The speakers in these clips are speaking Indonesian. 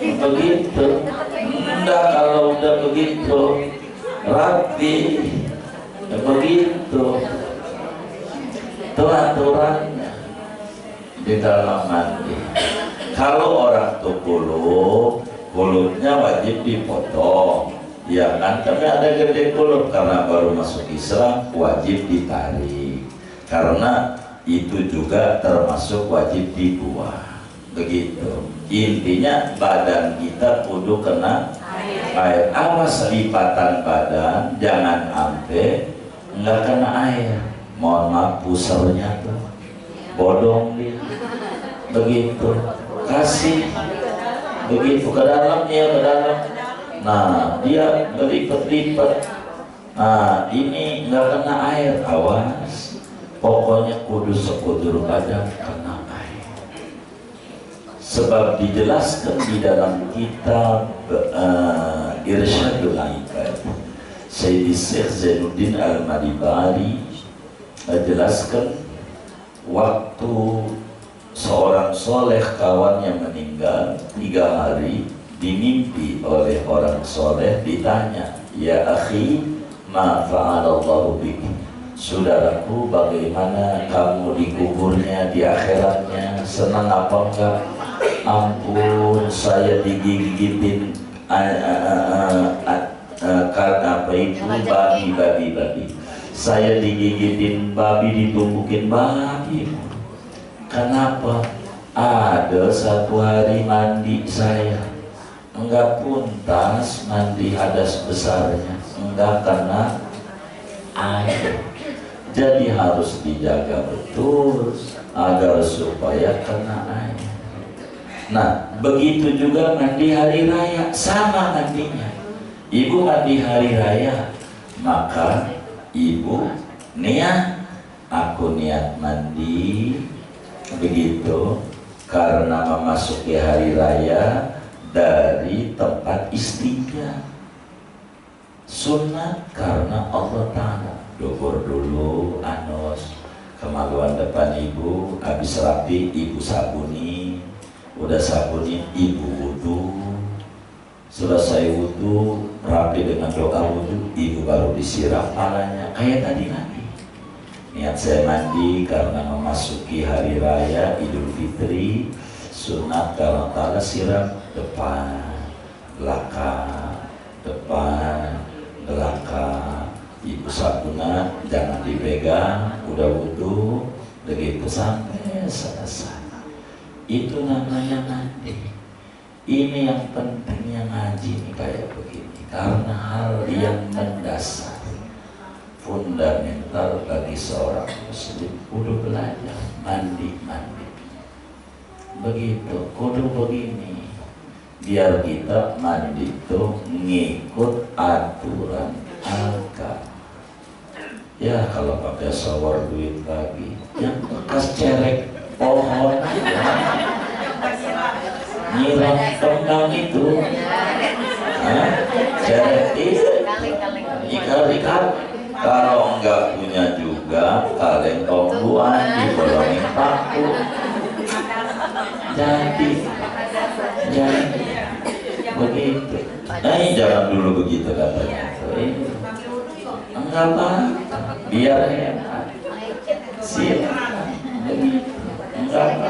Begitu. Enggak, kalau udah begitu rapi, ya begitu. Itu aturannya di dalam mandi. Kalau orang tuh kulupnya wajib dipotong, ya kan? Tapi ada gede kulup karena baru masuk Islam wajib ditarik, karena itu juga termasuk wajib dibuang. Begitu. Intinya badan kita kudu kena air. Awas lipatan badan, jangan sampai nggak kena air. Mohon maaf, pusernya tuh bodong dia. Begitu. Kasih begitu ke dalam, ya ke dalam. Nah, dia berlipat-lipat. Nah, ini nggak kena air, awas. Pokoknya kudu sekudur badan kena air. Sebab dijelaskan di dalam kitab Irsyadul Ibad, Sayyidi Syekh Zainuddin Al-Madibari menjelaskan waktu seorang soleh kawan yang meninggal 3 hari dimimpi oleh orang soleh, ditanya, ya akhi, ma fa'alallahu bik, saudaraku, bagaimana kamu dikuburnya di akhiratnya, senang apa enggak? Ampun, saya digigitin apa itu babi. Saya digigitin babi, ditumpukin babi. Kenapa? Ada 1 hari mandi saya enggak puntas, mandi hadas besarnya enggak kena air. Jadi harus dijaga betul agar supaya kena air. Nah, begitu juga mandi hari raya, sama mandinya. Ibu mandi hari raya, maka ibu niat, aku niat mandi begitu karena memasuki hari raya dari tempat istinja. Sunnah karena Allah Ta'ala. Dukur dulu, anos, kemaluan depan ibu, habis rapi ibu sabuni, udah sabuni ibu wudu, selesai wudu, rapi dengan doa wudu, ibu baru disiram palanya. Kayak tadi nanti niat saya mandi karena memasuki hari raya Idul Fitri, sunat kalau Ta'ala siram depan, belakang, depan, belakang. Ibu sabunan jangan dipegang, udah wudu begitu sampai selesai. Itu namanya mandi. Ini yang pentingnya ngaji nih kayak begini, karena hal yang mendasar, fundamental bagi seorang muslim. Kudu belajar mandi. Begitu, kudu begini, biar kita mandi itu ngikut aturan agama. Ya kalau pakai shower duit lagi, yang bekas cerek pohon, nyiram tenggang itu, cerek itu, ikan. Kalau enggak punya juga, kaleng tongguan dibolongin paku. Jadi begitu. Jangan dulu begitu katanya. Enggak apa, biar hemat. Silakan. Begitu. Enggak apa.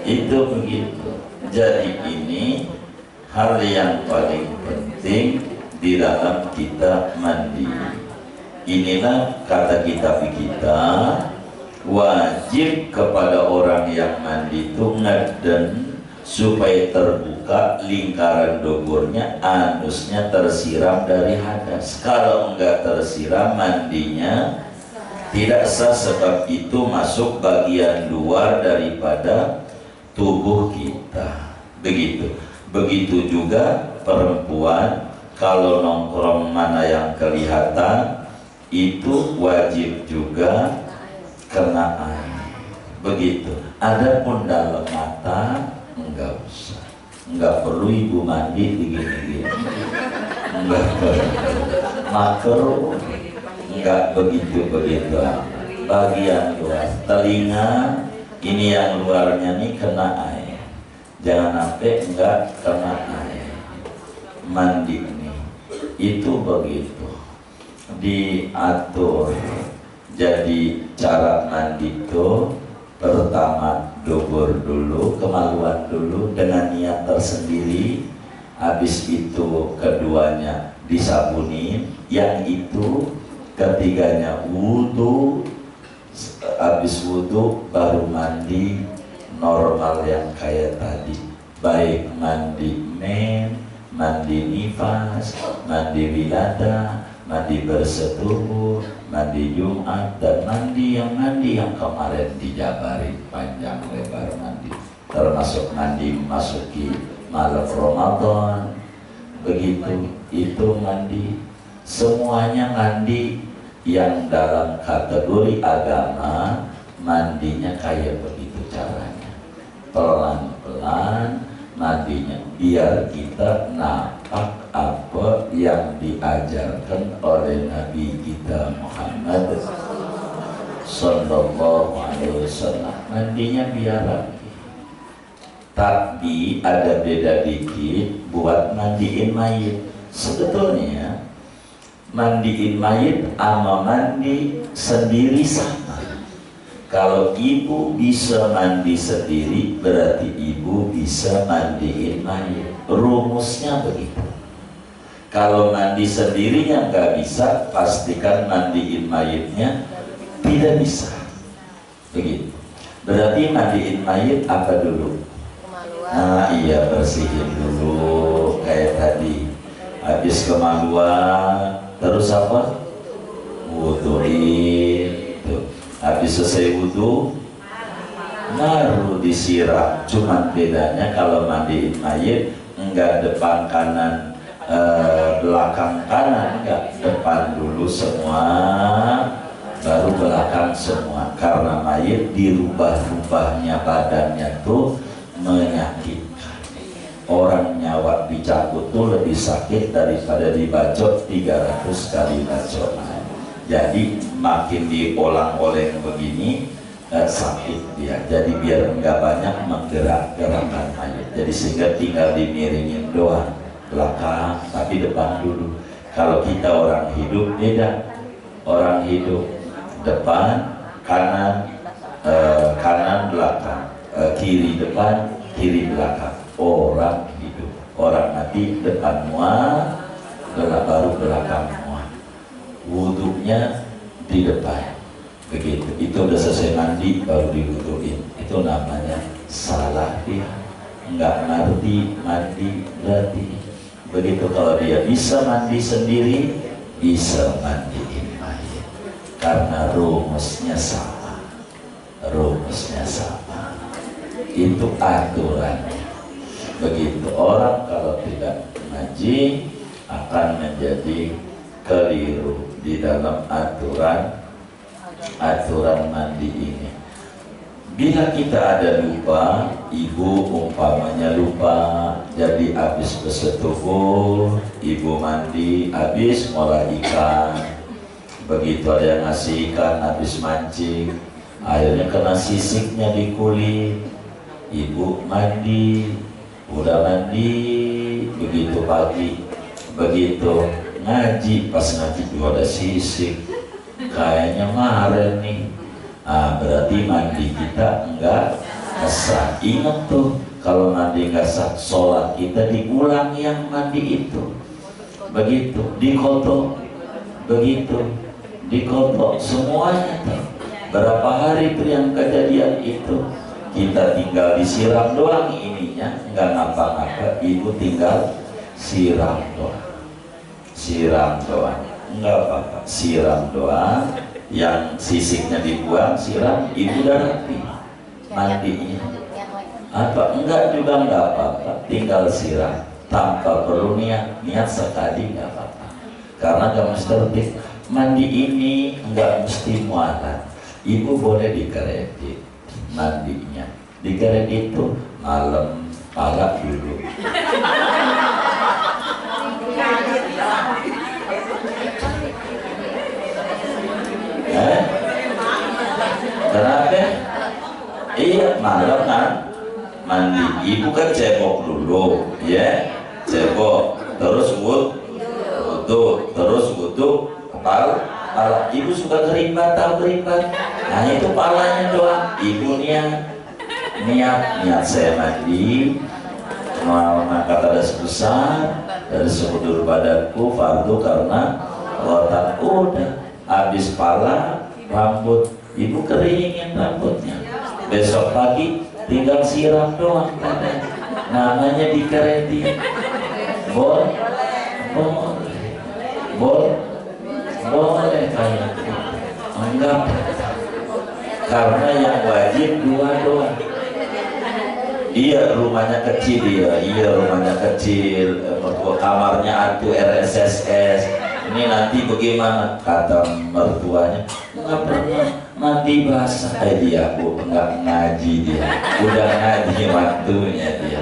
Itu begitu. Jadi ini hal yang paling penting di dalam kita mandi. Inilah kata kitab kita, wajib kepada orang yang mandi itu ngeden supaya terbuka lingkaran duburnya, anusnya tersiram dari hadas. Kalau enggak tersiram, mandinya tidak sah, sebab itu masuk bagian luar daripada tubuh kita. Begitu juga perempuan, kalau nongkrong mana yang kelihatan itu wajib juga kena air. Begitu. Adapun dalam mata enggak usah, enggak perlu ibu mandi begini-gini, enggak perlu, makruh, enggak begitu. Bagian luar telinga ini yang luarnya nih kena air, jangan sampai enggak kena air. Mandi nih itu begitu diatur. Jadi cara mandi itu pertama dubur dulu, kemaluan dulu dengan niat tersendiri. Habis itu keduanya disabuni, yang itu ketiganya wudhu. Habis wudhu baru mandi normal yang kayak tadi, baik mandi mandi nifas, mandi wilada, mandi bersetubuh, mandi Jumat, dan mandi yang kemarin dijabarin panjang lebar mandi, termasuk mandi masuki malam Ramadan. Begitu itu mandi, semuanya mandi yang dalam kategori agama. Mandinya kayak begitu caranya, pelan-pelan mandinya, biar kita nampak apa yang diajarkan oleh Nabi kita Muhammad Sallallahu Alaihi Wasallam. Mandinya biar rapi. Tapi ada beda dikit buat mandiin mayit. Sebetulnya mandiin mayit sama mandi sendiri sama. Kalau ibu bisa mandi sendiri, berarti ibu bisa mandiin mayit. Rumusnya begitu. Kalau mandi sendirinya nggak bisa, pastikan mandiin mayitnya tidak bisa. Begitu. Berarti mandiin mayit apa dulu? Nah iya, bersihin dulu kayak tadi. Habis kemaluan, terus apa? Wuduin. Habis selesai wudhu, baru disiram. Cuman bedanya kalau mandiin mayit enggak depan kanan, belakang kanan, enggak, depan dulu semua, baru belakang semua. Karena mayit dirubah-rubahnya badannya tuh menyakitkan. Orang nyawa dicabut tuh lebih sakit daripada dibacok 300 kali bacokan. Jadi makin diolang-oleng begini sakit dia. Jadi biar enggak banyak menggerak-gerakkan mayat. Jadi sehingga tinggal dimiringin doang belakang, tapi depan dulu. Kalau kita orang hidup beda. Orang hidup depan, kanan, kanan belakang, kiri depan, kiri belakang. Orang hidup. Orang mati depan muat, baru belakang muat. Wudhunya di depan, begitu. Itu udah selesai mandi baru diwudhuin. Itu namanya salah dia, nggak ngerti mandi berarti. Begitu. Kalau dia bisa mandi sendiri, bisa mandiin mayit, karena rumusnya sama. Rumusnya sama. Itu aturannya. Begitu. Orang kalau tidak ngaji akan menjadi keliru di dalam aturan mandi ini. Bila kita ada lupa, ibu umpamanya lupa, jadi habis bersetubuh, ibu mandi, habis ngolah ikan. Begitu ada yang ngasih ikan, habis mancing, airnya kena sisiknya di kulit. Ibu mandi, udah mandi, begitu pagi, begitu ngaji, pas ngaji juga ada sisik, kayaknya kemarin nih. Berarti mandi kita enggak sah. Ingat tuh, kalau mandi enggak sah, sholat kita diulang yang mandi itu. Begitu, dikotok, begitu, dikotok semuanya tuh. Berapa hari tuh yang kejadian itu, kita tinggal disiram doang ininya, enggak ngapa-ngapa, ibu tinggal siram doang. Siram doang, enggak apa-apa, siram doang. Yang sisiknya dibuang, siram, ibu udah rapi mandinya. Apa? Enggak juga enggak apa-apa, tinggal siram tanpa perlu niat sekali enggak apa-apa. Karena enggak mesti mandi ini enggak mesti muatan. Ibu boleh dikredit mandinya, dikredit itu malam pala dulu. Kenapa? Iya, malam kan mandi. Ibu kan cebok dulu, ya, cebok, terus wudhu, terus wudhu, kepala. Ibu suka kerimbat, tahu kerimbat? Nah itu palanya doang. Ibu niat saya mandi, mau mengangkat adas besar dari sekujur badanku fardu karena rotan. Udah habis pala, rambut ibu keringin rambutnya. Besok pagi tinggal siram doang katanya. Namanya dikeretin. Boleh kayak gitu. Enggak, karena yang wajib dua doang. Iya rumahnya kecil, iya rumahnya kecil, mertua kamarnya atuh RSSS. Ini nanti bagaimana? Kata mertuanya, nggak pernah mandi basah. Dia bu nggak ngaji, dia udah ngaji waktunya dia.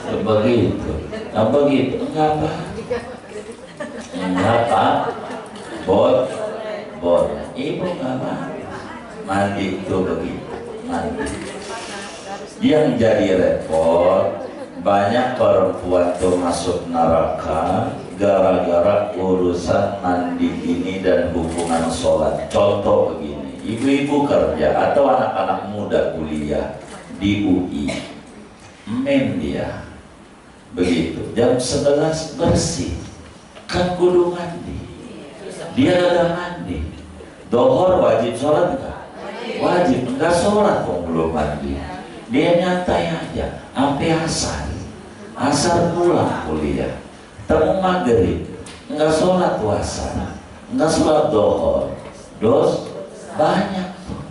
Begitu, begitu enggak pak, bor, ibu nggak mandi itu begitu mandi. Yang jadi repot, banyak perempuan tuh masuk neraka gara-gara urusan mandi ini dan hubungan sholat. Contoh begini, ibu-ibu kerja atau anak-anak muda kuliah di UI, dia begitu jam 11 bersih, kan kudu mandi, dia ada mandi. Dohor wajib sholat nggak? Wajib, enggak sholat kok belum mandi. Dia nyantai aja sampai asar pulang kuliah, temu maghrib enggak sholat asar, enggak sholat dohor. Banyak tuh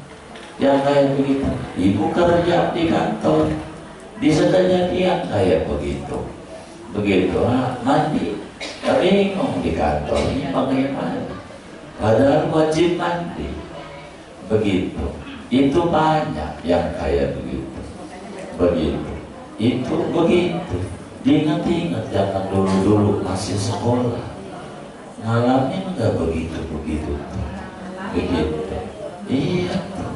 yang kayak begitu. Ibu kerja di kantor bisa kejadian kayak begitu mandi, tapi bingung di kantor ini bagaimana, padahal wajib mandi. Begitu, itu banyak yang kayak begitu. Itu begitu. Diingat-ingat zaman dulu masih sekolah, ngalamin nggak begitu. Iya tuh.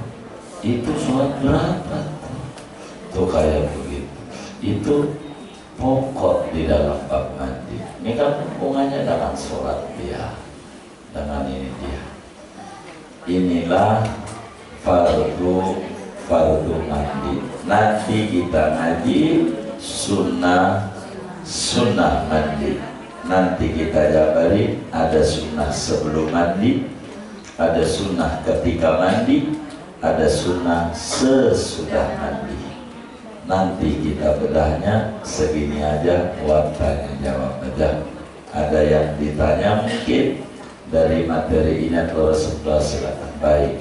Itu sholat berapa tuh kayak begitu. Itu pokok di dalam bab mandi. Ini kan hubungannya dengan sholat dia, dengan ini dia. Inilah fardu mandi. Nanti kita ngaji sunnah mandi. Nanti kita jabari ada sunnah sebelum mandi, ada sunnah ketika mandi, ada sunnah sesudah mandi. Nanti kita bedahnya segini aja, tanya jawab aja. Ada yang ditanya mungkin dari materi ini atau sebelah silakan. Baik.